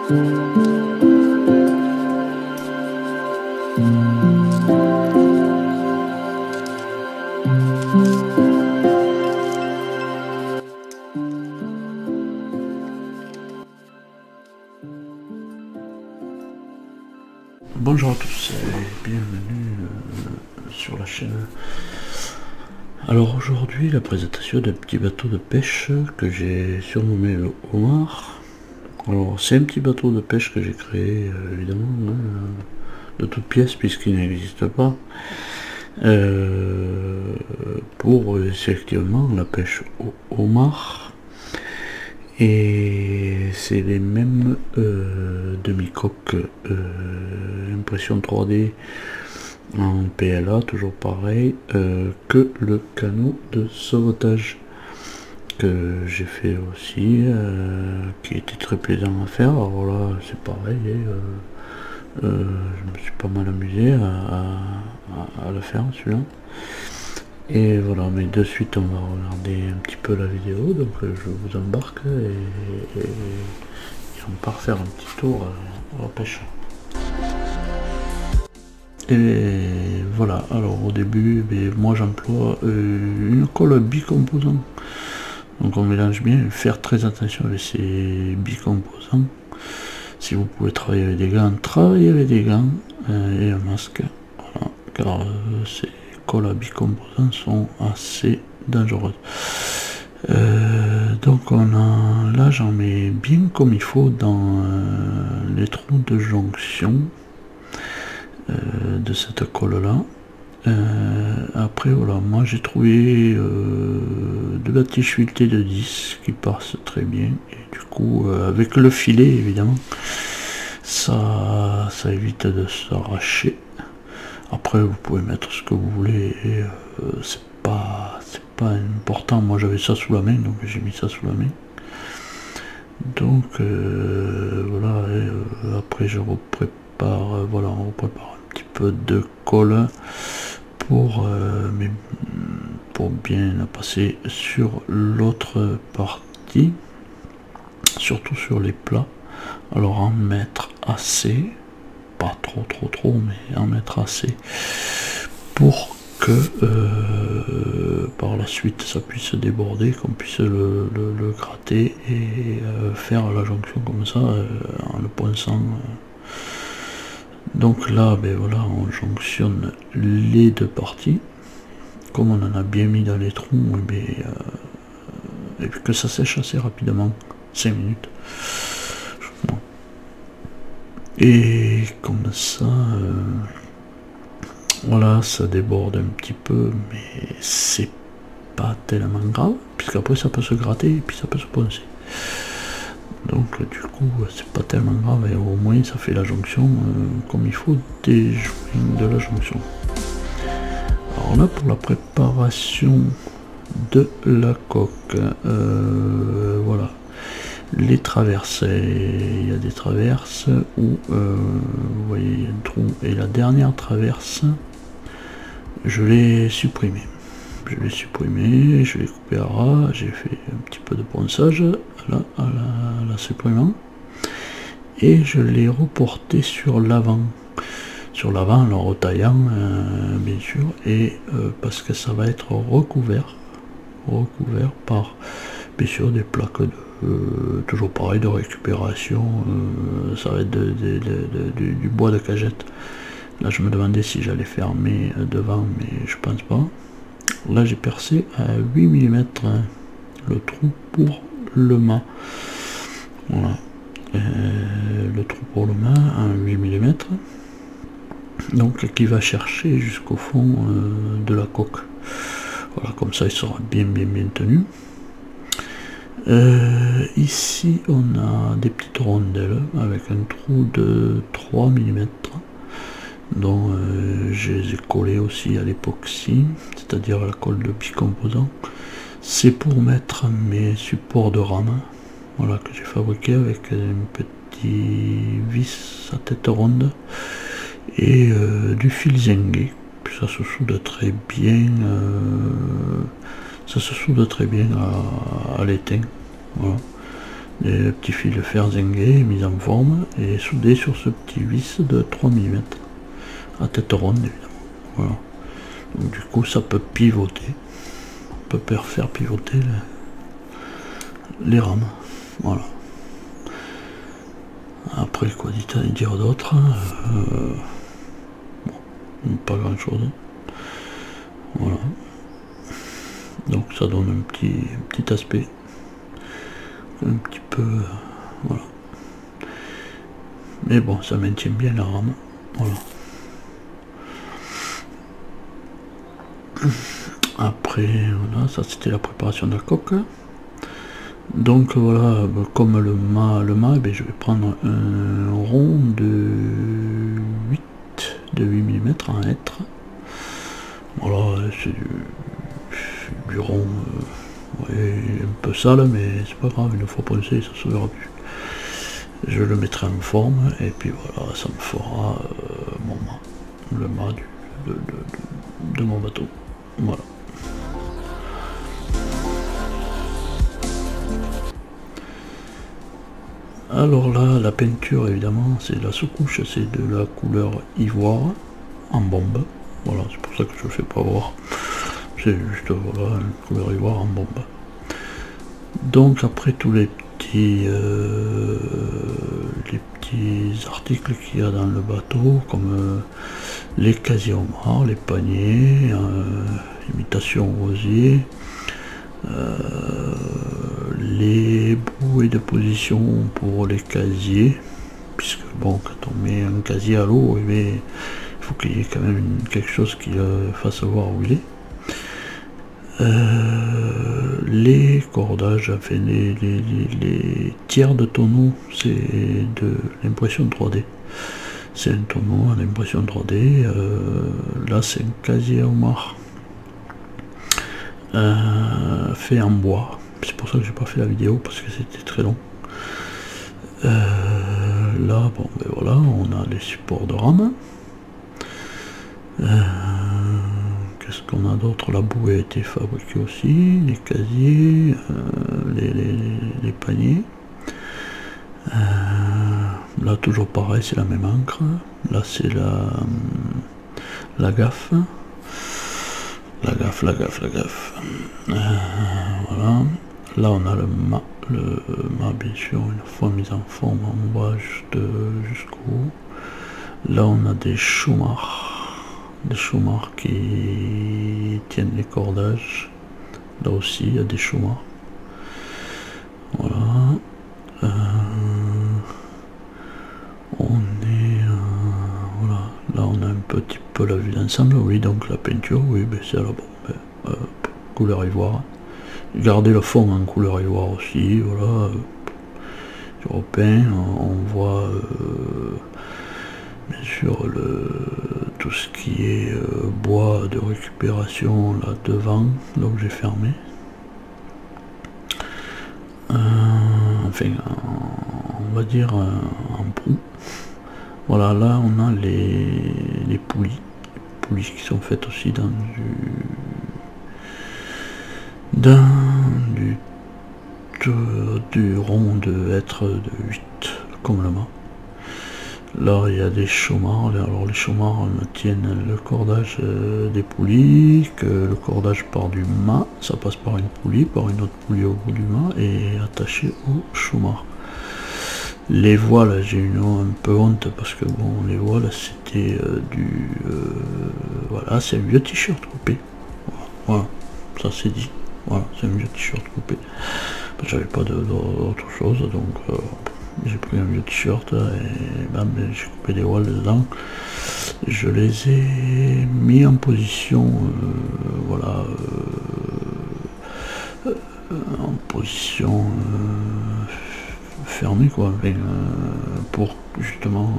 Bonjour à tous et bienvenue sur la chaîne. Alors aujourd'hui la présentation d'un petit bateau de pêche que j'ai surnommé le Homard. Alors c'est un petit bateau de pêche que j'ai créé évidemment de toutes pièces puisqu'il n'existe pas pour effectivement la pêche au homard. Et c'est les mêmes demi-coques impression 3D en PLA, toujours pareil, que le canot de sauvetage que j'ai fait aussi, qui était très plaisant à faire. Alors là c'est pareil, je me suis pas mal amusé à le faire celui-là. Et voilà, mais de suite on va regarder un petit peu la vidéo, donc je vous embarque et on part faire un petit tour à la pêche. Et voilà, alors au début, moi j'emploie une colle bicomposant. Donc on mélange bien, faire très attention avec ces bicomposants. Si vous pouvez travailler avec des gants, travaillez avec des gants et un masque, voilà, car ces colles à bicomposants sont assez dangereuses. Donc là j'en mets bien comme il faut dans les trous de jonction de cette colle là. Après voilà, moi j'ai trouvé de la tige filetée de 10 qui passe très bien, et du coup avec le filet évidemment ça évite de s'arracher. Après vous pouvez mettre ce que vous voulez, et c'est pas important. Moi j'avais ça sous la main, donc j'ai mis ça sous la main. Donc voilà, et après je reprépare, voilà, on reprépare un petit peu de colle pour bien la passer sur l'autre partie, surtout sur les plats. Alors en mettre assez, pas trop, mais en mettre assez pour que par la suite ça puisse déborder, qu'on puisse le gratter et faire la jonction comme ça en le ponçant. Donc là voilà, on jonctionne les deux parties. Comme on en a bien mis dans les trous, et que ça sèche assez rapidement, 5 minutes. Et comme ça, voilà, ça déborde un petit peu, mais c'est pas tellement grave, puisqu'après ça peut se gratter et puis ça peut se poncer. Donc du coup, c'est pas tellement grave, et au moins ça fait la jonction comme il faut des joints de la jonction. Alors là, pour la préparation de la coque, voilà. Les traverses, il y a des traverses où vous voyez il y a un trou, et la dernière traverse je l'ai supprimée, je l'ai coupé à ras, j'ai fait un petit peu de ponçage à la supprimant, et je l'ai reporté sur l'avant en le retaillant bien sûr, et parce que ça va être recouvert par bien sûr des plaques de toujours pareil de récupération, ça va être du bois de cagette. Là je me demandais si j'allais fermer devant, mais je pense pas. Là j'ai percé à 8 mm le trou pour le mât, voilà, le trou pour le mât à 8 mm, donc qui va chercher jusqu'au fond de la coque. Voilà, comme ça il sera bien tenu. Ici on a des petites rondelles avec un trou de 3 mm, dont je les ai collées aussi à l'époxy, c'est-à-dire à la colle de bicomposant. C'est pour mettre mes supports de rame, voilà, que j'ai fabriqué avec un petit vis à tête ronde et du fil zingué. Puis ça se soude très bien, à l'étain, voilà. les petits fils de fer zingués mis en forme et soudés sur ce petit vis de 3 mm à tête ronde évidemment. Voilà. Donc du coup ça peut pivoter, on peut faire pivoter les rames. Voilà. Après quoi dire d'autre, bon, pas grand chose. Voilà. Donc ça donne un petit aspect. Un petit peu, voilà. Mais bon, ça maintient bien la rame. Voilà. Après, voilà, ça c'était la préparation de la coque. Donc voilà, comme le mât, je vais prendre un rond de 8 mm en hêtre. Voilà, c'est du rond, ouais, un peu sale, mais c'est pas grave, une fois poncé, ça se verra plus. Je le mettrai en forme, et puis voilà, ça me fera mon mât, le mât de mon bateau. Voilà. Alors là, la peinture, évidemment, c'est la sous-couche, c'est de la couleur ivoire en bombe. Voilà, c'est pour ça que je ne le fais pas voir. C'est juste, voilà, une couleur ivoire en bombe. Donc après tous les petits articles qu'il y a dans le bateau, comme les casiers homards, les paniers, imitation rosier, les bouées de position pour les casiers, puisque bon, quand on met un casier à l'eau, il faut qu'il y ait quand même quelque chose qui le fasse voir où il est. Les cordages, enfin les tiers de tonneau, c'est de l'impression 3D. C'est un tonneau à l'impression 3D. Là, c'est un casier homard fait en bois. C'est pour ça que j'ai pas fait la vidéo parce que c'était très long. Là, bon, ben voilà, on a les supports de rame. Qu'est-ce qu'on a d'autre? La bouée a été fabriquée aussi, les casiers, les paniers. Là, toujours pareil, c'est la même encre. Là, c'est la gaffe. La gaffe. Voilà. Là, on a le mât, bien sûr, une fois mis en forme, on va jusqu'au haut. Là, on a des chaumards. Des chaumards qui tiennent les cordages. Là aussi, il y a des chaumards. Voilà. On est... voilà. Là, on a un petit peu la vue d'ensemble. Oui, donc la peinture, oui, ben, c'est à la bombe. Couleur ivoire. Garder le fond en couleur ivoire aussi. Voilà. Européen, on voit... bien sûr tout ce qui est bois de récupération là devant, donc j'ai fermé. Enfin, on va dire en proue. Voilà, là on a les poulies qui sont faites aussi dans du rond de hêtre de 8 comme le mât. Là, il y a des chaumards. Alors, les chaumards tiennent le cordage des poulies, que le cordage part du mât, ça passe par une poulie, par une autre poulie au bout du mât et attaché au chaumard. Les voiles, j'ai une un peu honte parce que bon, les voiles c'était voilà, c'est un vieux t-shirt coupé. Voilà, ça c'est dit. Voilà, c'est un vieux t-shirt coupé. J'avais pas d'autre chose, donc j'ai pris un vieux t-shirt et ben, j'ai coupé des voiles dedans. Je les ai mis en position, voilà, en position fermée quoi, pour justement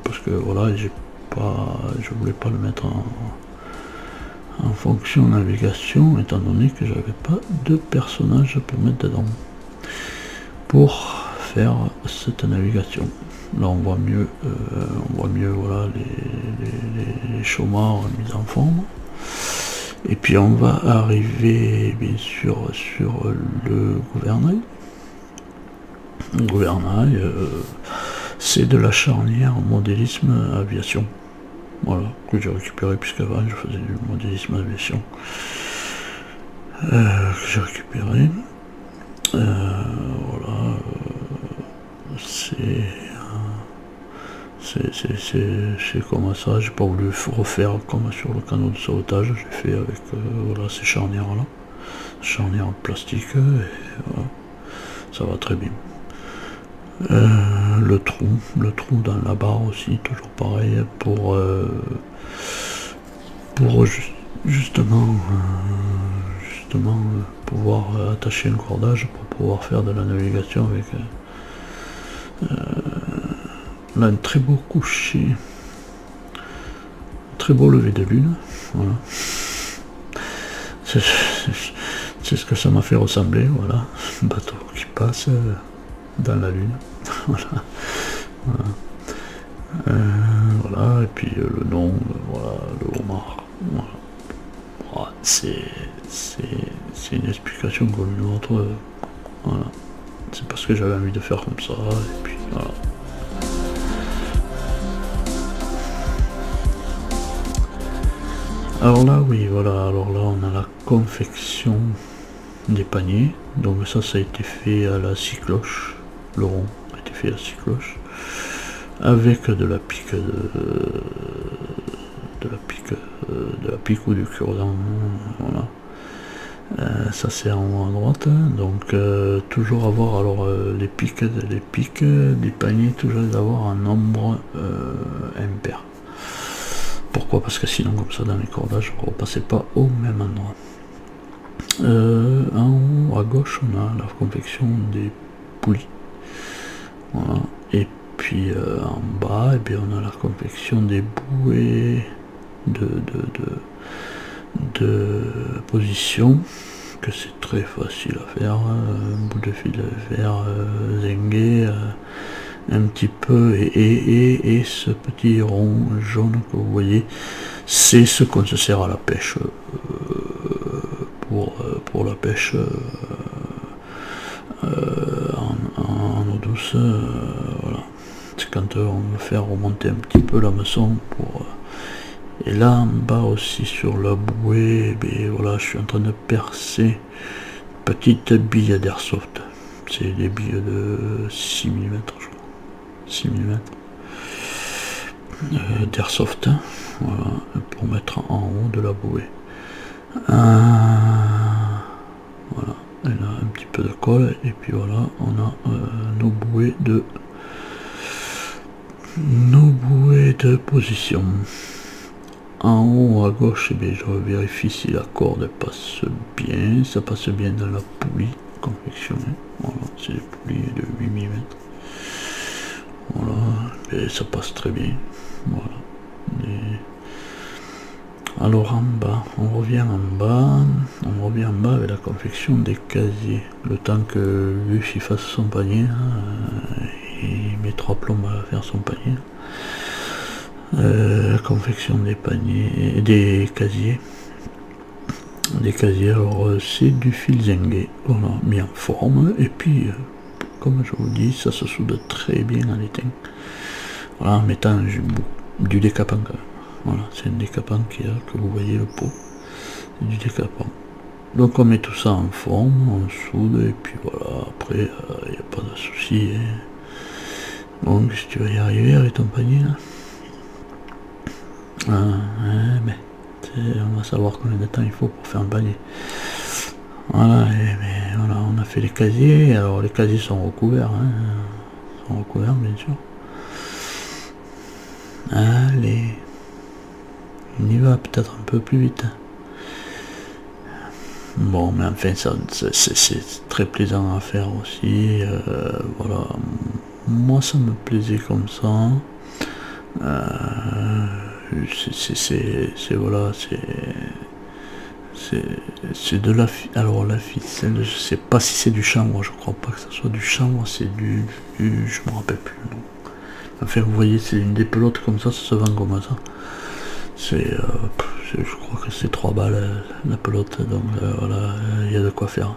parce que voilà, je voulais pas le mettre en fonction navigation étant donné que j'avais pas de personnage pour mettre dedans pour faire cette navigation. Là on voit mieux voilà les chaumards mis en forme. Et puis on va arriver bien sûr sur le gouvernail. gouvernail, c'est de la charnière modélisme aviation. Voilà, que j'ai récupéré, puisqu'avant je faisais du modélisme aviation. Que j'ai récupéré. Voilà, c'est comme ça. J'ai pas voulu refaire comme sur le canot de sauvetage. J'ai fait avec voilà, ces charnières là, charnières en plastique, et voilà, ça va très bien. Le trou dans la barre aussi, toujours pareil, pour justement pouvoir attacher un cordage pour pouvoir faire de la navigation avec là, un très beau coucher, très beau lever de lune, voilà. C'est ce que ça m'a fait ressembler, voilà, un bateau qui passe dans la lune, voilà, voilà. Voilà, et puis le nom, voilà, le homard, voilà. Voilà, c'est une explication comme une autre, voilà, c'est parce que j'avais envie de faire comme ça, et puis voilà. Alors là, oui, voilà, alors là on a la confection des paniers, donc ça a été fait à la scie cloche, le rond a été fait à la scie cloche, avec de la pique de la pique ou du cure-dent, voilà. Ça c'est en haut à droite, donc toujours avoir alors les piques des paniers, toujours avoir un nombre impair. Pourquoi? Parce que sinon comme ça dans les cordages on ne repassait pas au même endroit. En haut à gauche on a la confection des poulies, voilà. Et puis en bas, et bien, on a la confection des bouées de position, que c'est très facile à faire, un bout de fil vert zingué, un petit peu, et ce petit rond jaune que vous voyez, c'est ce qu'on se sert à la pêche, pour la pêche en eau douce, voilà. C'est quand on veut faire remonter un petit peu l'hameçon pour... Et là en bas aussi sur la bouée, ben voilà, je suis en train de percer une petite bille d'airsoft. C'est des billes de 6 mm, je crois. 6 mm d'airsoft, voilà, pour mettre en haut de la bouée. Voilà, elle a un petit peu de colle, et puis voilà, on a nos bouées de position. En haut à gauche, eh je vérifie si la corde passe bien, ça passe bien dans la poulie confectionnée. Voilà, c'est des poulies de 8 mm. Voilà, et ça passe très bien. Voilà. Alors en bas, on revient en bas avec la confection des casiers. Le temps que Lucie fasse son panier, il met 3 plombs à faire son panier. Confection des paniers, des casiers. Alors c'est du fil zingué, on a mis en forme, et puis comme je vous dis, ça se soude très bien en étain. Voilà, en mettant du décapant quand même. Voilà, c'est un décapant qu'il y a, que vous voyez le pot, c'est du décapant. Donc on met tout ça en forme, on soude, et puis voilà, après il n'y a pas de souci, hein. Donc si tu vas y arriver avec ton panier là, mais on va savoir combien de temps il faut pour faire un panier. Voilà, mais voilà, on a fait les casiers. Alors les casiers sont recouverts, hein, bien sûr. Allez, on y va peut-être un peu plus vite. Bon, mais enfin, c'est très plaisant à faire aussi. Voilà, moi ça me plaisait comme ça. Voilà, c'est de la alors la ficelle, je sais pas si c'est du chanvre, je crois pas que ça soit du chanvre, c'est du je me rappelle plus, non. Enfin vous voyez, c'est une des pelotes comme ça se vend comme ça, c'est je crois que c'est 3 balles la pelote, donc voilà, il y a de quoi faire.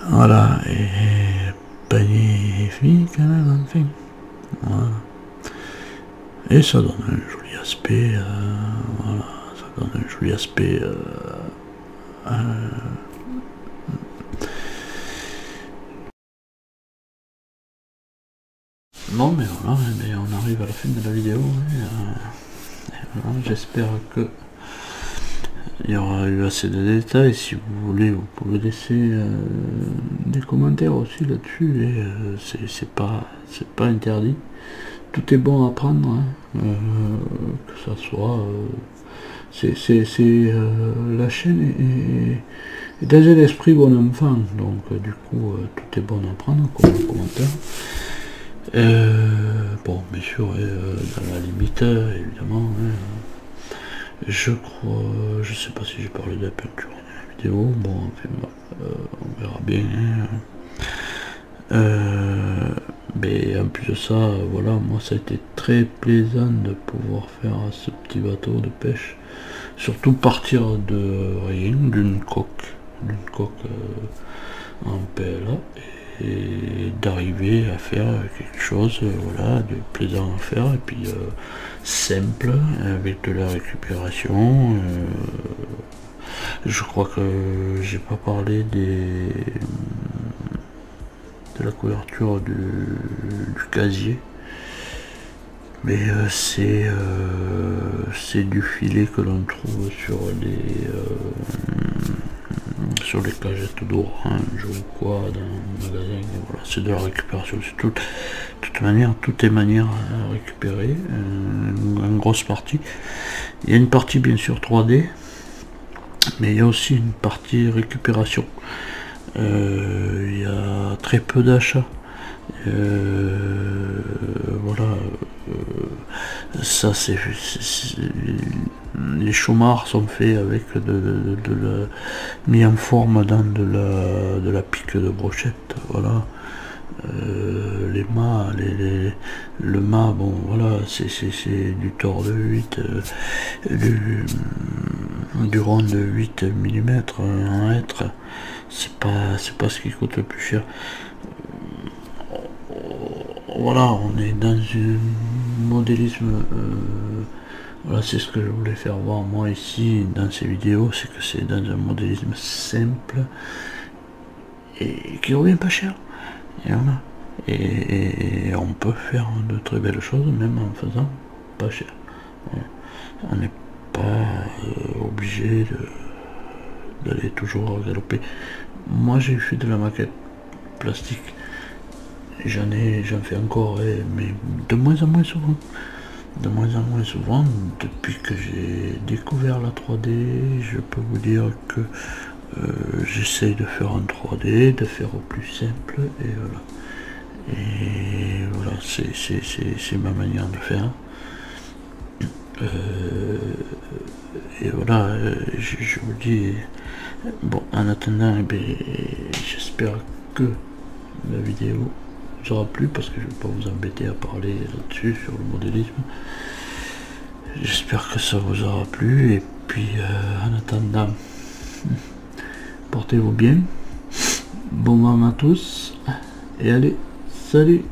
Voilà, et magnifique, enfin. Voilà. Et ça donne un joli aspect, voilà, ça donne un joli aspect bon, mais voilà, mais on arrive à la fin de la vidéo. Voilà, j'espère que il y aura eu assez de détails. Si vous voulez, vous pouvez laisser des commentaires aussi là-dessus. Et c'est pas interdit. Tout est bon à prendre, hein, que ça soit. La chaîne est dans un esprit bon enfant, donc du coup tout est bon à prendre comme commentaire. Bon, bien sûr, dans la limite, évidemment. Hein, je crois, je sais pas si j'ai parlé de la peinture dans la vidéo. Bon, enfin, on verra bien. Hein. Mais en plus de ça, voilà, moi ça a été très plaisant de pouvoir faire ce petit bateau de pêche. Surtout partir de rien, d'une coque en PLA, et d'arriver à faire quelque chose, voilà, de plaisant à faire, et puis simple, avec de la récupération. Je crois que j'ai pas parlé de la couverture du casier, mais c'est du filet que l'on trouve sur les cagettes d'orange ou quoi dans le magasin. Voilà, c'est de la récupération. De toute manière, tout est manière à récupérer en grosse partie. Il y a une partie bien sûr 3D, mais il y a aussi une partie récupération. Il y a très peu d'achats. Voilà, ça c'est les chômards sont faits avec mis en forme dans de la pique de brochette. Voilà. Les mâts, le mât, bon voilà, c'est du tord de 8, du rond de 8 mm en hêtre. C'est pas ce qui coûte le plus cher. Voilà, on est dans un modélisme, voilà, c'est ce que je voulais faire voir moi ici dans ces vidéos, c'est que c'est dans un modélisme simple et qui revient pas cher. Et voilà. Et on peut faire de très belles choses même en faisant pas cher. On n'est pas obligé d'aller toujours galoper. Moi j'ai fait de la maquette plastique. J'en fais encore, mais de moins en moins souvent. De moins en moins souvent, depuis que j'ai découvert la 3D, je peux vous dire que j'essaye de faire en 3D, de faire au plus simple, et voilà. Et voilà, c'est ma manière de faire. Et voilà, je vous dis, bon, en attendant, j'espère que la vidéo vous aura plu, parce que je ne vais pas vous embêter à parler là-dessus, sur le modélisme. J'espère que ça vous aura plu, et puis en attendant, portez-vous bien, bon moment à tous, et allez, salut!